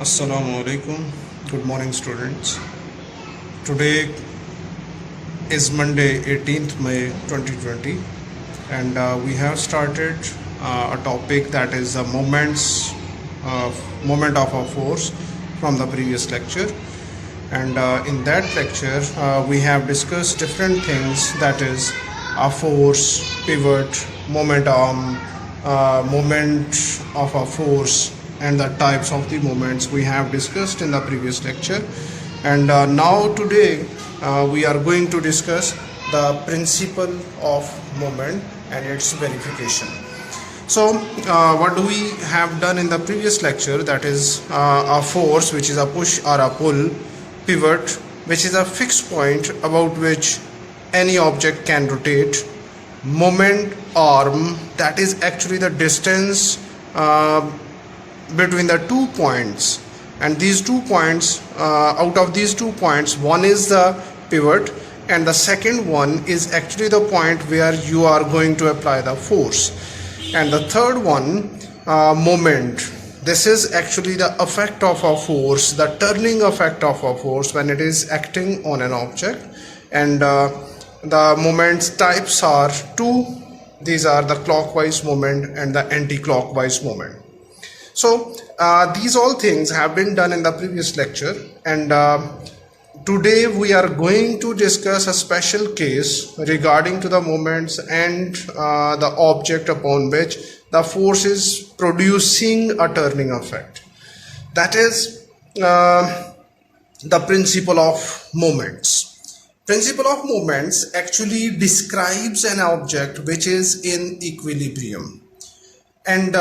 Assalamu alaikum. Good morning, students. Today is Monday, 18th May 2020, and we have started a topic that is the moment of a force from the previous lecture. And in that lecture, we have discussed different things, that is a force, pivot, momentum, moment of a force, and the types of the moments we have discussed in the previous lecture. And now today we are going to discuss the principle of moment and its verification. So what do we have done in the previous lecture? That is a force, which is a push or a pull; pivot, which is a fixed point about which any object can rotate; moment arm, that is actually the distance between the 2 points, and these 2 points, out of these 2 points, one is the pivot and the second one is actually the point where you are going to apply the force. And the third one, moment, this is actually the effect of a force, the turning effect of a force when it is acting on an object. And the moments types are two. These are the clockwise moment and the anti-clockwise moment. So these all things have been done in the previous lecture, and today we are going to discuss a special case regarding to the moments and the object upon which the force is producing a turning effect. That is the principle of moments. Principle of moments actually describes an object which is in equilibrium, and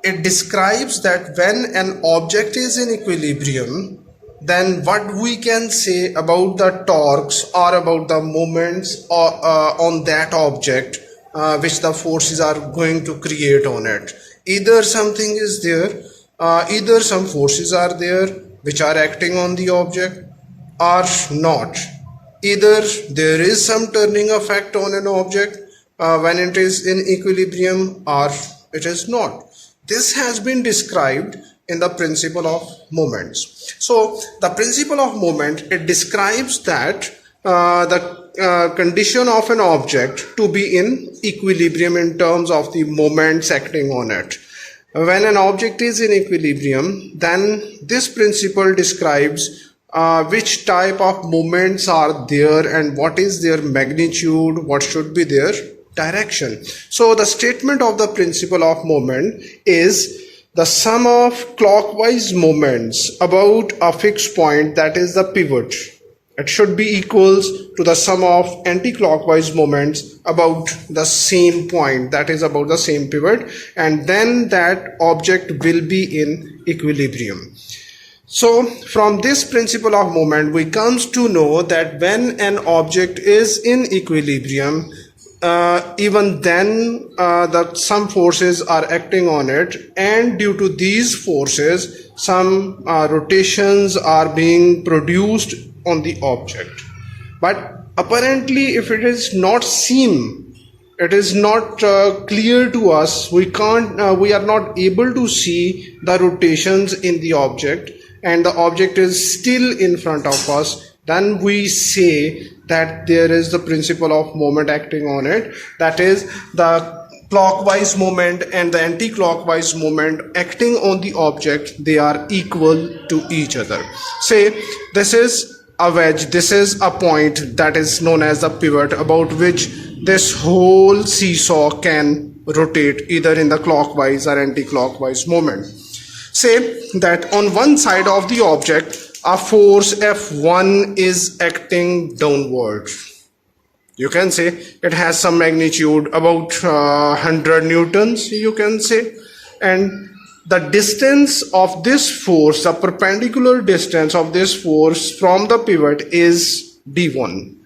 it describes that when an object is in equilibrium, then what we can say about the torques or about the moments on that object which the forces are going to create on it. Either something is there, either some forces are there which are acting on the object or not. Either there is some turning effect on an object when it is in equilibrium, or it is not. This has been described in the principle of moments. So the principle of moment, it describes that the condition of an object to be in equilibrium in terms of the moments acting on it. When an object is in equilibrium, then this principle describes which type of moments are there and what is their magnitude, what should be their direction. So the statement of the principle of moment is the sum of clockwise moments about a fixed point, that is the pivot, it should be equals to the sum of anti-clockwise moments about the same point, that is about the same pivot, and then that object will be in equilibrium. So from this principle of moment we comes to know that when an object is in equilibrium, even then some forces are acting on it, and due to these forces some rotations are being produced on the object. But apparently if it is not seen, it is not clear to us, we are not able to see the rotations in the object, and the object is still in front of us, then we say that there is the principle of moment acting on it. That is, the clockwise moment and the anti-clockwise moment acting on the object, they are equal to each other. Say this is a wedge, this is a point that is known as the pivot, about which this whole seesaw can rotate either in the clockwise or anti-clockwise moment. Say that on one side of the object a force F1 is acting downward. You can say it has some magnitude about 100 newtons, you can say, and the distance of this force, the perpendicular distance of this force from the pivot is d1.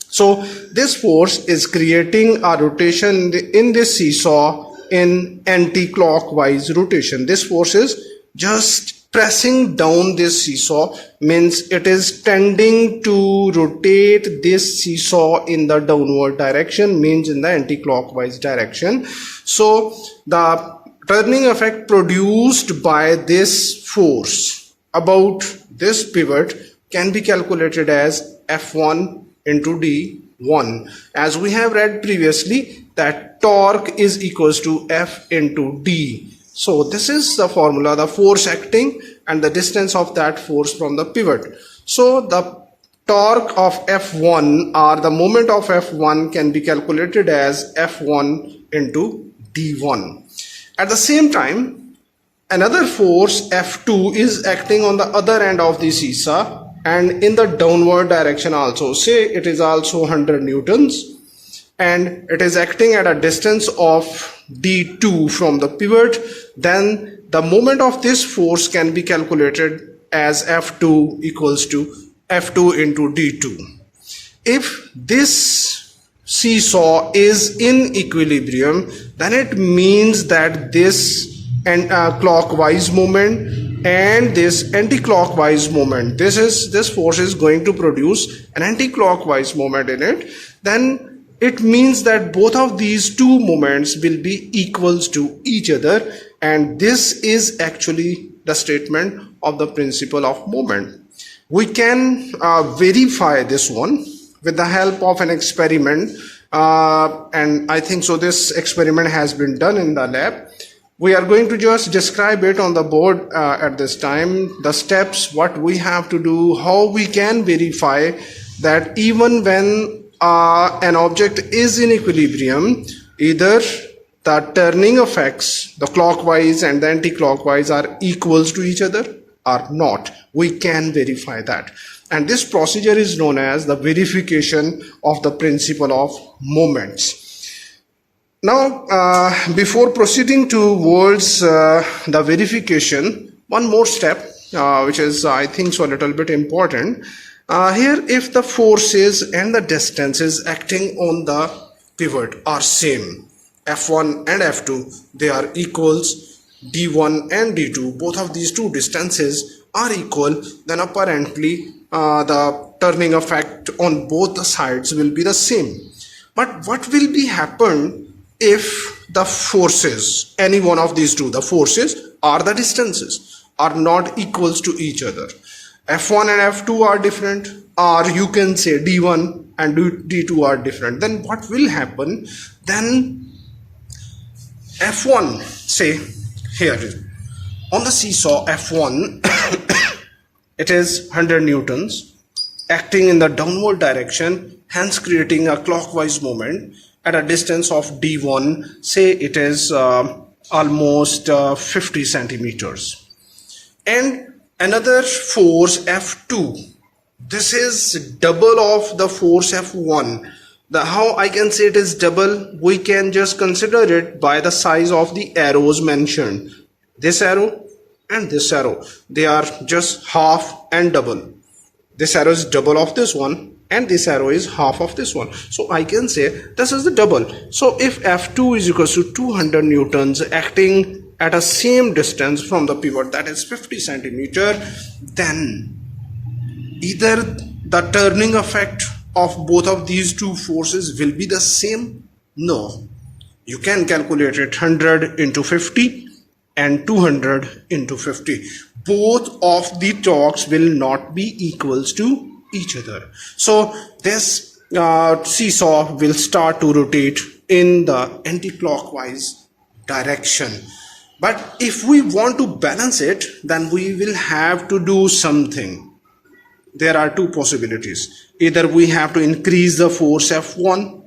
So this force is creating a rotation in this seesaw in anti-clockwise rotation. This force is just pressing down this seesaw, means it is tending to rotate this seesaw in the downward direction, means in the anti-clockwise direction. So the turning effect produced by this force about this pivot can be calculated as F1 into D1. As we have read previously that torque is equals to F into D. So this is the formula, the force acting and the distance of that force from the pivot. So the torque of F1 or the moment of F1 can be calculated as F1 into D1. At the same time, another force F2 is acting on the other end of the seesaw and in the downward direction also. Say it is also 100 newtons and it is acting at a distance of D2 from the pivot. Then the moment of this force can be calculated as F2 equals to F2 into D2. If this seesaw is in equilibrium, then it means that this clockwise moment and this anti-clockwise moment, this force is going to produce an anti-clockwise moment in it. Then it means that both of these two moments will be equals to each other, and this is actually the statement of the principle of moment. We can verify this one with the help of an experiment, and I think so this experiment has been done in the lab. We are going to just describe it on the board at this time, the steps, what we have to do, how we can verify that even when an object is in equilibrium, either the turning effects, the clockwise and the anti-clockwise, are equals to each other or not. We can verify that. And this procedure is known as the verification of the principle of moments. Now, before proceeding towards the verification, one more step, which is, I think, so a little bit important. Here, if the forces and the distances acting on the pivot are same, F1 and F2, they are equals, D1 and D2, both of these two distances are equal, then apparently the turning effect on both the sides will be the same. But what will be happen if the forces, any one of these two, the forces or the distances, are not equals to each other? F1 and F2 are different, or you can say D1 and D2 are different. Then what will happen? Then F1, say here on the seesaw F1, it is 100 newtons acting in the downward direction, hence creating a clockwise moment at a distance of D1, say it is almost 50 centimeters. And another force F2, this is double of the force F1. How I can say it is double? We can just consider it by the size of the arrows mentioned. This arrow and this arrow, they are just half and double. This arrow is double of this one and this arrow is half of this one. So I can say this is the double. So if F2 is equals to 200 newtons acting at a same distance from the pivot, that is 50 centimeter, then either the turning effect of both of these two forces will be the same? No. You can calculate it 100 into 50 and 200 into 50. Both of the torques will not be equals to each other. So this seesaw will start to rotate in the anti-clockwise direction. But if we want to balance it, then we will have to do something. There are two possibilities. Either we have to increase the force F1,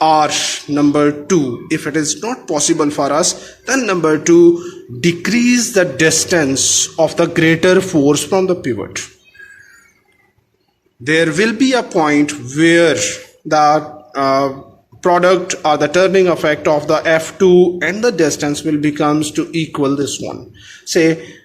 or number two, if it is not possible for us, then number two, decrease the distance of the greater force from the pivot. There will be a point where the product or the turning effect of the F2 and the distance will becomes to equal this one. Say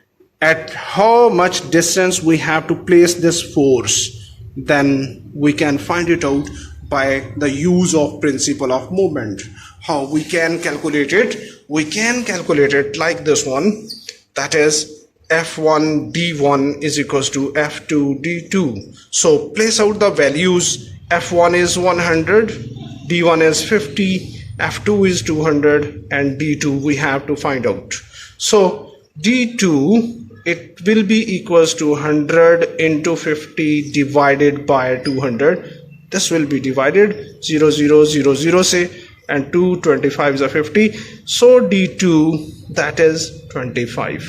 at how much distance we have to place this force, then we can find it out by the use of principle of moment. How we can calculate it? We can calculate it like this one, that is F1 D1 is equals to F2 D2. So place out the values. F1 is 100, D1 is 50 F2 is 200 and D2 we have to find out. So D2, it will be equals to 100 into 50 divided by 200. This will be divided 0 0 0 0 say, and 225 is a 50. So D2, that is 25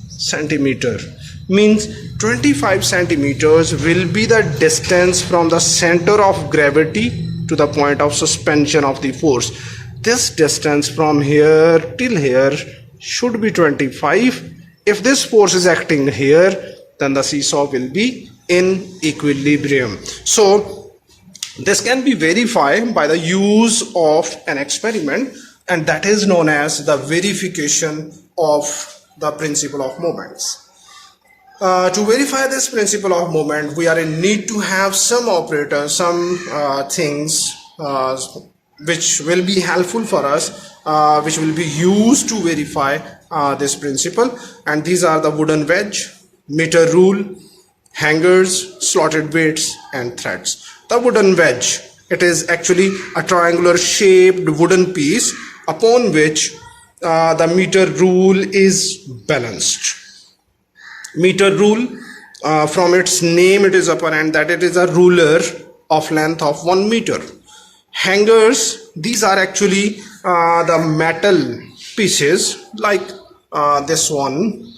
centimeter. Means 25 centimeters will be the distance from the center of gravity to the point of suspension of the force. This distance from here till here should be 25. If this force is acting here, then the seesaw will be in equilibrium. So this can be verified by the use of an experiment, and that is known as the verification of the principle of moments. To verify this principle of moment, we are in need to have some operators, some things which will be helpful for us, which will be used to verify this principle. And these are the wooden wedge, meter rule, hangers, slotted weights, and threads. The wooden wedge, it is actually a triangular shaped wooden piece upon which the meter rule is balanced. Meter rule, from its name it is apparent that it is a ruler of length of 1 meter. Hangers, these are actually the metal pieces like this one,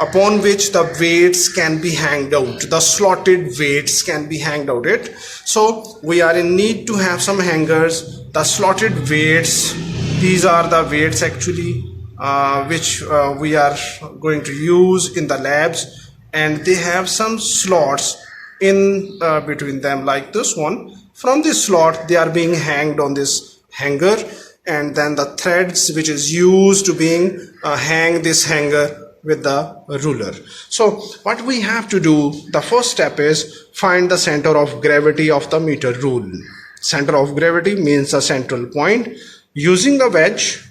upon which the weights can be hanged out. The slotted weights can be hanged out it. So we are in need to have some hangers. The slotted weights, these are the weights actually which we are going to use in the labs, and they have some slots in between them like this one. From this slot they are being hanged on this hanger, and then the threads which is used to being hang this hanger with the ruler. So what we have to do, the first step is find the center of gravity of the meter rule. Center of gravity means the central point. Using the wedge,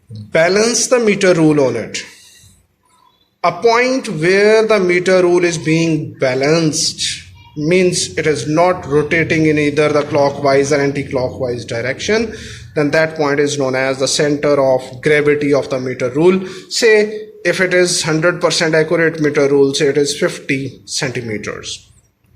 balance the meter rule on it. A point where the meter rule is being balanced means it is not rotating in either the clockwise or anti-clockwise direction, then that point is known as the center of gravity of the meter rule. Say if it is 100% accurate meter rule, say it is 50 centimeters.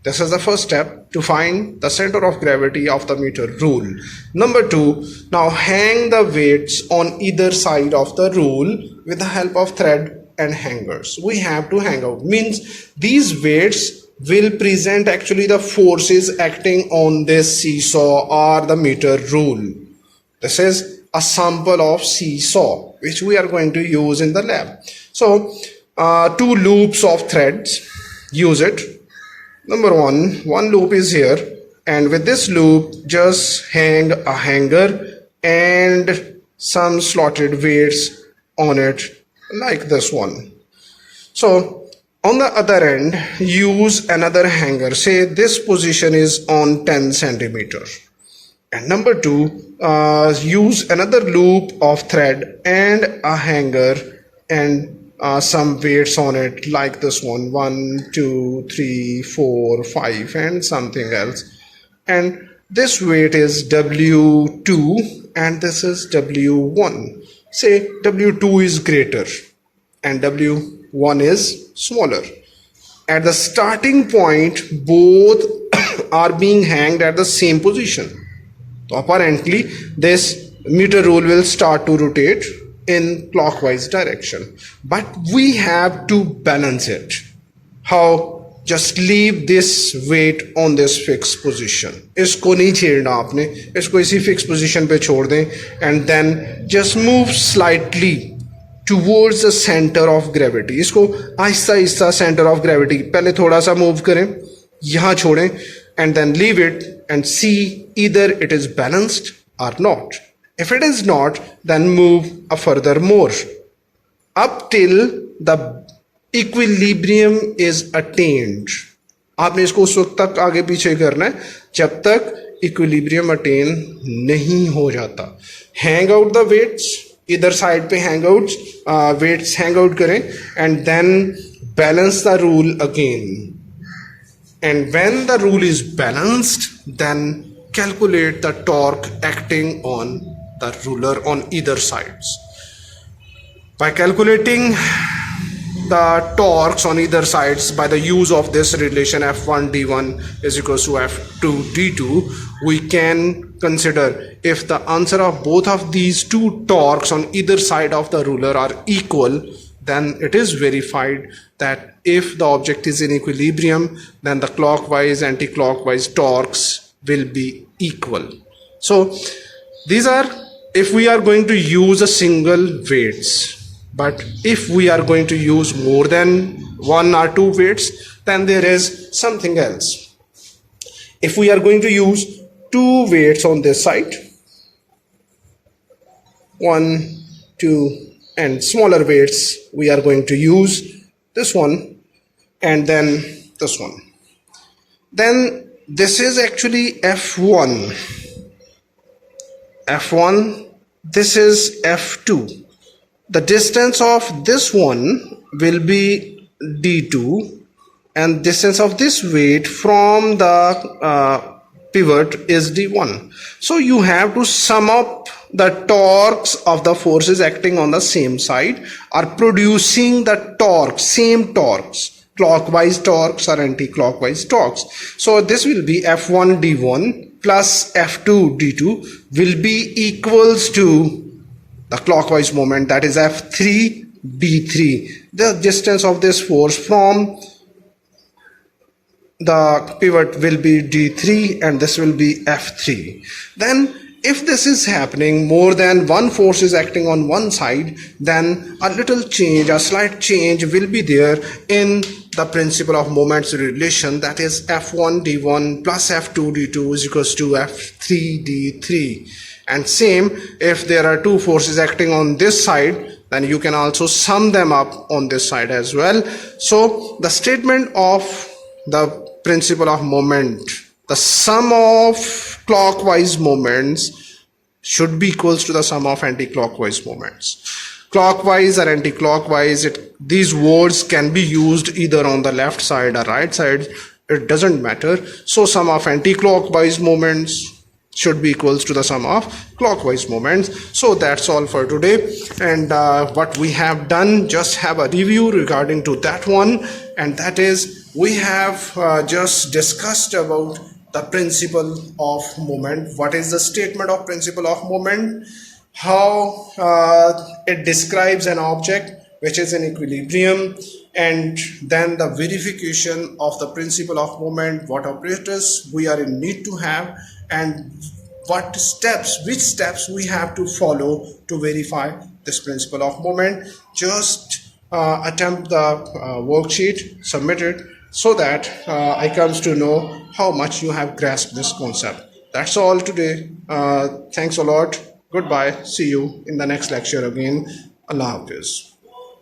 This is the first step to find the center of gravity of the meter rule. Number 2, now hang the weights on either side of the rule with the help of thread and hangers. We have to hang out, means these weights will present actually the forces acting on this seesaw or the meter rule. This is a sample of seesaw which we are going to use in the lab. So 2 loops of threads, use it. Number 1 loop is here, and with this loop just hang a hanger and some slotted weights on it like this one. So on the other end, use another hanger. Say this position is on 10 centimeter. And number 2, use another loop of thread and a hanger and some weights on it like this one, 1 2 3 4 5 and something else, and this weight is W2 and this is W1. Say W2 is greater and W1 is smaller. At the starting point, both are being hanged at the same position. So apparently this meter rule will start to rotate in clockwise direction, but we have to balance it. How? Just leave this weight on this fixed position. इसको नहीं छेड़ना आपने, इसको इसी fixed position पे छोड़ दें, and then just move slightly towards the center of gravity. इसको Aahista Aahista center of gravity पहले थोड़ा सा move करें, यहाँ छोड़ें, and then leave it and see either it is balanced or not. If it is not, then move a further more up till the equilibrium is attained. आपने इसको उस वक्त तक आगे पीछे करना है जब तक equilibrium attain नहीं हो जाता. Hang out the weights, इधर side पे hang outs, weights hang out करें, and then balance the rule again. And when the rule is balanced, then calculate the torque acting on the ruler on either sides. By calculating the torques on either sides by the use of this relation F1 d1 is equals to F2 d2, we can consider if the answer of both of these two torques on either side of the ruler are equal, then it is verified that if the object is in equilibrium, then the clockwise anti-clockwise torques will be equal. So these are if we are going to use a single weights. But if we are going to use more than one or two weights, then there is something else. If we are going to use two weights on this side, 1, 2, and smaller weights, we are going to use this one and then this one. Then this is actually F1. F1, this is F2. The distance of this one will be d2 and distance of this weight from the pivot is d1. So you have to sum up the torques of the forces acting on the same side or producing the torques, same torques, clockwise torques or anti-clockwise torques. So this will be F1 d1 plus F2 d2 will be equals to the clockwise moment, that is F3 d3. The distance of this force from the pivot will be d3 and this will be F3. Then if this is happening, more than one force is acting on one side, then a little change, a slight change will be there in the principle of moments relation, that is F1 d1 plus F2 d2 is equals to F3 d3. And same, if there are two forces acting on this side, then you can also sum them up on this side as well. So the statement of the principle of moment, the sum of clockwise moments should be equals to the sum of anti-clockwise moments. Clockwise or anti-clockwise, these words can be used either on the left side or right side, it doesn't matter. So sum of anti-clockwise moments should be equals to the sum of clockwise moments. So that's all for today, and what we have done, just have a review regarding to that one, and that is we have just discussed about the principle of moment. What is the statement of principle of moment, how it describes an object which is in equilibrium, and then the verification of the principle of moment, what operators we are in need to have, and which steps we have to follow to verify this principle of moment. Just attempt the worksheet, submit it, so that I comes to know how much you have grasped this concept. That's all today. Thanks a lot. Goodbye. See you in the next lecture again. Allah Hafiz.